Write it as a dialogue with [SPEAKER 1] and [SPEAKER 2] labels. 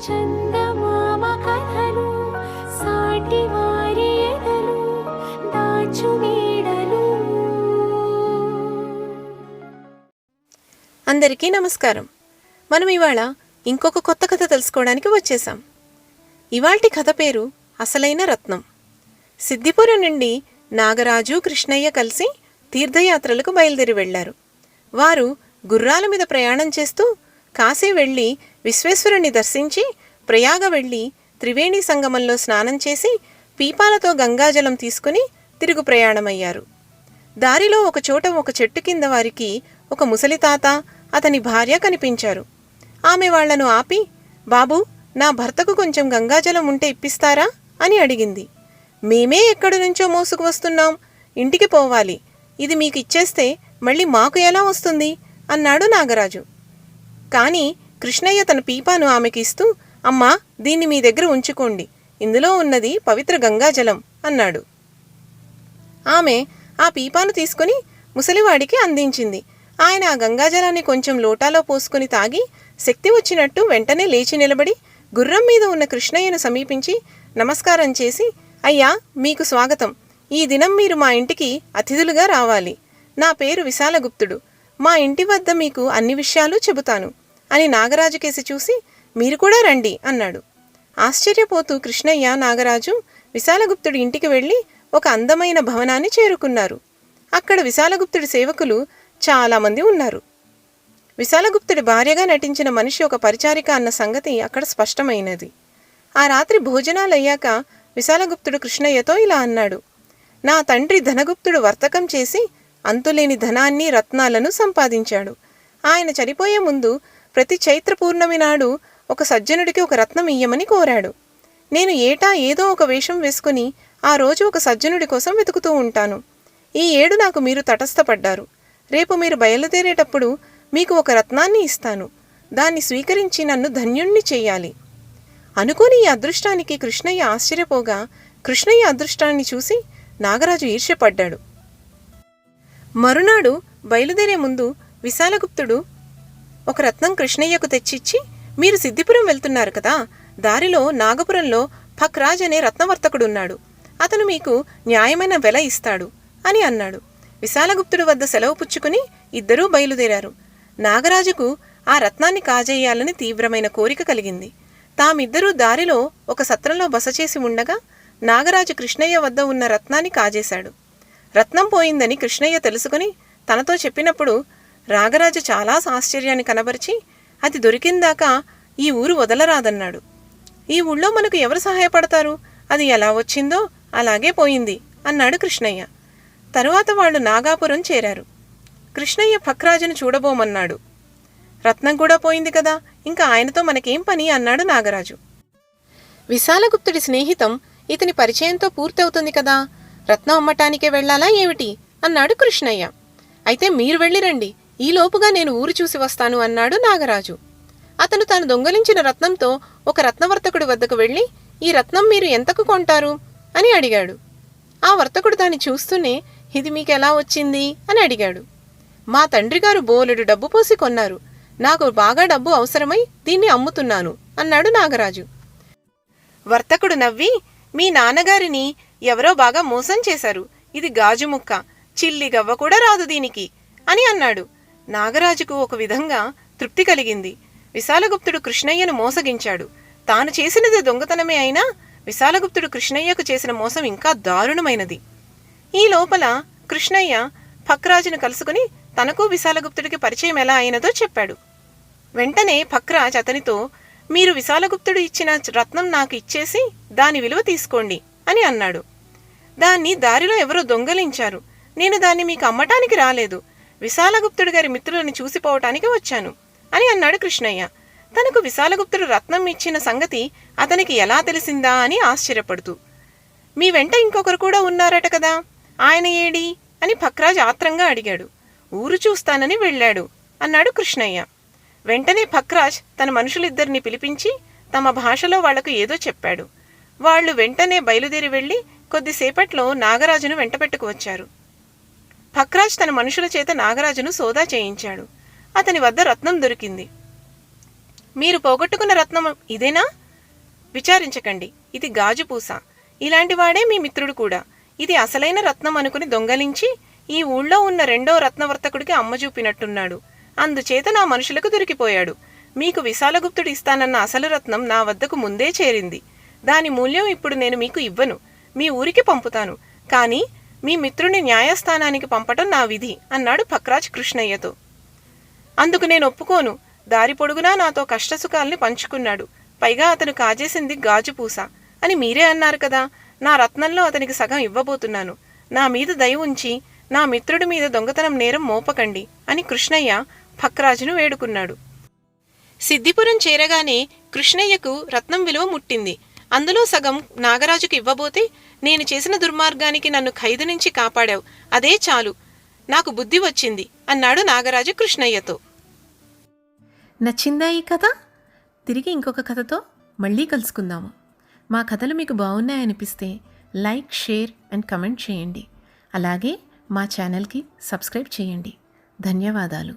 [SPEAKER 1] చందమామ కథలు సాటి వారి ఎదలు దాచు నీడలు.
[SPEAKER 2] అందరికీ నమస్కారం. మనం ఇవాళ ఇంకొక కొత్త కథ తెలుసుకోవడానికి వచ్చేసాం. ఇవాల్టి కథ పేరు అసలైన రత్నం. సిద్దిపురం నుండి నాగరాజు, కృష్ణయ్య కలిసి తీర్థయాత్రలకు బయలుదేరి వెళ్లారు. వారు గుర్రాల మీద ప్రయాణం చేస్తూ కాశీ వెళ్ళి విశ్వేశ్వరుని దర్శించి, ప్రయాగ వెళ్ళి త్రివేణి సంగమంలో స్నానం చేసి పీపాలతో గంగాజలం తీసుకుని తిరుగు ప్రయాణమయ్యారు. దారిలో ఒకచోట ఒక చెట్టు కింద వారికి ఒక ముసలితాత, అతని భార్య కనిపించారు. ఆమె వాళ్లను ఆపి, బాబూ, నా భర్తకు కొంచెం గంగాజలం ఉంటే ఇప్పిస్తారా అని అడిగింది. మేమే ఎక్కడి నుంచో మోసుకు వస్తున్నాం, ఇంటికి పోవాలి, ఇది మీకు ఇచ్చేస్తే మళ్ళీ మాకు ఎలా వస్తుంది అన్నాడు నాగరాజు. కానీ కృష్ణయ్య తన పీపాను ఆమెకి ఇస్తూ, అమ్మా, దీన్ని మీ దగ్గర ఉంచుకోండి, ఇందులో ఉన్నది పవిత్ర గంగాజలం అన్నాడు. ఆమె ఆ పీపాను తీసుకుని ముసలివాడికి అందించింది. ఆయన ఆ గంగాజలాన్ని కొంచెం లోటాలో పోసుకుని తాగి శక్తి వచ్చినట్టు వెంటనే లేచి నిలబడి గుర్రం మీద ఉన్న కృష్ణయ్యను సమీపించి నమస్కారం చేసి, అయ్యా, మీకు స్వాగతం. ఈ దినం మీరు మా ఇంటికి అతిథులుగా రావాలి. నా పేరు విశాలగుప్తుడు. మా ఇంటి వద్ద మీకు అన్ని విషయాలు చెబుతాను అని నాగరాజు కేసి చూసి, మీరు కూడా రండి అన్నాడు. ఆశ్చర్యపోతూ కృష్ణయ్య, నాగరాజు విశాలగుప్తుడి ఇంటికి వెళ్ళి ఒక అందమైన భవనాన్ని చేరుకున్నారు. అక్కడ విశాలగుప్తుడి సేవకులు చాలామంది ఉన్నారు. విశాలగుప్తుడి భార్యగా నటించిన మనిషి ఒక పరిచారిక అన్న సంగతి అక్కడ స్పష్టమైనది. ఆ రాత్రి భోజనాలయ్యాక విశాలగుప్తుడు కృష్ణయ్యతో ఇలా అన్నాడు. నా తండ్రి ధనగుప్తుడు వర్తకం చేసి అంతులేని ధనాన్ని, రత్నాలను సంపాదించాడు. ఆయన చనిపోయే ముందు ప్రతి చైత్ర పూర్ణమి నాడు ఒక సజ్జనుడికి ఒక రత్నం ఇయ్యమని కోరాడు. నేను ఏటా ఏదో ఒక వేషం వేసుకుని ఆ రోజు ఒక సజ్జనుడి కోసం వెతుకుతూ ఉంటాను. ఈ ఏడు నాకు మీరు తటస్థపడ్డారు. రేపు మీరు బయలుదేరేటప్పుడు మీకు ఒక రత్నాన్ని ఇస్తాను. దాన్ని స్వీకరించి నన్ను ధన్యుణ్ణి చెయ్యాలి. అనుకోని ఈ అదృష్టానికి కృష్ణయ్య ఆశ్చర్యపోగా, కృష్ణయ్య అదృష్టాన్ని చూసి నాగరాజు ఈర్ష్యపడ్డాడు. మరునాడు బయలుదేరే ముందు విశాలగుప్తుడు ఒక రత్నం కృష్ణయ్యకు తెచ్చిచ్చి, మీరు సిద్దిపురం వెళ్తున్నారు కదా, దారిలో నాగపురంలో ఫక్రాజ్ అనే రత్నవర్తకుడున్నాడు. అతను మీకు న్యాయమైన వెల ఇస్తాడు అని అన్నాడు. విశాలగుప్తుడి వద్ద సెలవు పుచ్చుకుని ఇద్దరూ బయలుదేరారు. నాగరాజుకు ఆ రత్నాన్ని కాజేయాలని తీవ్రమైన కోరిక కలిగింది. తామిద్దరూ దారిలో ఒక సత్రంలో బస చేసి ఉండగా నాగరాజు కృష్ణయ్య వద్ద ఉన్న రత్నాన్ని కాజేశాడు. రత్నం పోయిందని కృష్ణయ్య తెలుసుకుని తనతో చెప్పినప్పుడు నాగరాజు చాలా ఆశ్చర్యాన్ని కనబరిచి, అది దొరికిందాకా ఈ ఊరు వదలరాదన్నాడు. ఈ ఊళ్ళో మనకు ఎవరు సహాయపడతారు, అది ఎలా వచ్చిందో అలాగే పోయింది అన్నాడు కృష్ణయ్య. తరువాత వాళ్ళు నాగాపురం చేరారు. కృష్ణయ్య ఫక్రాజును చూడబోమన్నాడు. రత్నం కూడా పోయింది కదా, ఇంకా ఆయనతో మనకేం పని అన్నాడు నాగరాజు. విశాలగుప్తుడి స్నేహితం ఇతని పరిచయంతో పూర్తవుతుంది కదా, రత్నం అమ్మటానికే వెళ్లాలా ఏమిటి అన్నాడు కృష్ణయ్య. అయితే మీరు వెళ్ళిరండి, ఈలోపుగా నేను ఊరు చూసి వస్తాను అన్నాడు నాగరాజు. అతను తాను దొంగలించిన రత్నంతో ఒక రత్నవర్తకుడి వద్దకు వెళ్ళి, ఈ రత్నం మీరు ఎంతకు కొంటారు అని అడిగాడు. ఆ వర్తకుడు దాన్ని చూస్తూనే, ఇది మీకెలా వచ్చింది అని అడిగాడు. మా తండ్రి గారు బోలెడు డబ్బు పోసి కొన్నారు, నాకు బాగా డబ్బు అవసరమై దీన్ని అమ్ముతున్నాను అన్నాడు నాగరాజు. వర్తకుడు నవ్వి, మీ నాన్నగారిని ఎవరో బాగా మోసం చేశారు, ఇది గాజు ముక్క, చిల్లి గవ్వ కూడా రాదు దీనికి అని అన్నాడు. నాగరాజుకు ఒక విధంగా తృప్తి కలిగింది. విశాలగుప్తుడు కృష్ణయ్యను మోసగించాడు. తాను చేసినది దొంగతనమే అయినా విశాలగుప్తుడు కృష్ణయ్యకు చేసిన మోసం ఇంకా దారుణమైనది. ఈ లోపల కృష్ణయ్య ఫక్రాజును కలుసుకుని తనకు విశాలగుప్తుడికి పరిచయం ఎలా అయినదో చెప్పాడు. వెంటనే ఫక్రాజ్ అతనితో, మీరు విశాలగుప్తుడు ఇచ్చిన రత్నం నాకు ఇచ్చేసి దాని విలువ తీసుకోండి అని అన్నాడు. దాన్ని దారిలో ఎవరో దొంగలించారు, నేను దాన్ని మీకు అమ్మటానికి రాలేదు, విశాలగుప్తుడి గారి మిత్రులను చూసిపోవటానికి వచ్చాను అని అన్నాడు కృష్ణయ్య. తనకు విశాలగుప్తుడు రత్నం ఇచ్చిన సంగతి అతనికి ఎలా తెలిసిందా అని ఆశ్చర్యపడుతూ, మీ వెంట ఇంకొకరు కూడా ఉన్నారట కదా, ఆయన ఏడి అని ఫక్రాజ్ ఆత్రంగా అడిగాడు. ఊరు చూస్తానని వెళ్ళాడు అన్నాడు కృష్ణయ్య. వెంటనే ఫక్రాజ్ తన మనుషులిద్దరిని పిలిపించి తమ భాషలో వాళ్లకు ఏదో చెప్పాడు. వాళ్లు వెంటనే బయలుదేరి వెళ్లి కొద్దిసేపట్లో నాగరాజును వెంటపెట్టుకు వచ్చారు. ఫక్రాజ్ తన మనుషుల చేత నాగరాజును సోదా చేయించాడు. అతని వద్ద రత్నం దొరికింది. మీరు పోగొట్టుకున్న రత్నం ఇదేనా? విచారించకండి, ఇది గాజు పూస. ఇలాంటి వాడే మీ మిత్రుడు కూడా. ఇది అసలైన రత్నం అనుకుని దొంగలించి ఈ ఊళ్ళో ఉన్న రెండో రత్నవర్తకుడికి అమ్మ చూపినట్టున్నాడు. అందుచేత నా మనుషులకు దొరికిపోయాడు. మీకు విశాలగుప్తుడు ఇస్తానన్న అసలు రత్నం నా వద్దకు ముందే చేరింది. దాని మూల్యం ఇప్పుడు నేను మీకు ఇవ్వను, మీ ఊరికి పంపుతాను. కానీ మీ మిత్రుని న్యాయస్థానానికి పంపటం నా విధి అన్నాడు భక్రాజ్ కృష్ణయ్యతో. అందుకు నేను ఒప్పుకోను. దారి పొడుగునా నాతో కష్టసుఖాల్ని పంచుకున్నాడు. పైగా అతను కాజేసింది గాజు పూస అని మీరే అన్నారు కదా. నా రత్నంలో అతనికి సగం ఇవ్వబోతున్నాను. నా మీద దయ ఉంచి నా మిత్రుడి మీద దొంగతనం నేరం మోపకండి అని కృష్ణయ్య భక్రాజును వేడుకున్నాడు. సిద్ధిపురం చేరగానే కృష్ణయ్యకు రత్నం విలువ ముట్టింది. అందులో సగం నాగరాజుకు ఇవ్వబోతే, నేను చేసిన దుర్మార్గానికి నన్ను ఖైదు నుంచి కాపాడావు, అదే చాలు, నాకు బుద్ధి వచ్చింది అన్నాడు నాగరాజు కృష్ణయ్యతో.
[SPEAKER 3] నచ్చిందా ఈ కథ? తిరిగి ఇంకొక కథతో మళ్ళీ కలుసుకుందాము. మా కథలు మీకు బాగున్నాయనిపిస్తే లైక్, షేర్ అండ్ కమెంట్ చేయండి. అలాగే మా ఛానల్కి సబ్స్క్రైబ్ చేయండి. ధన్యవాదాలు.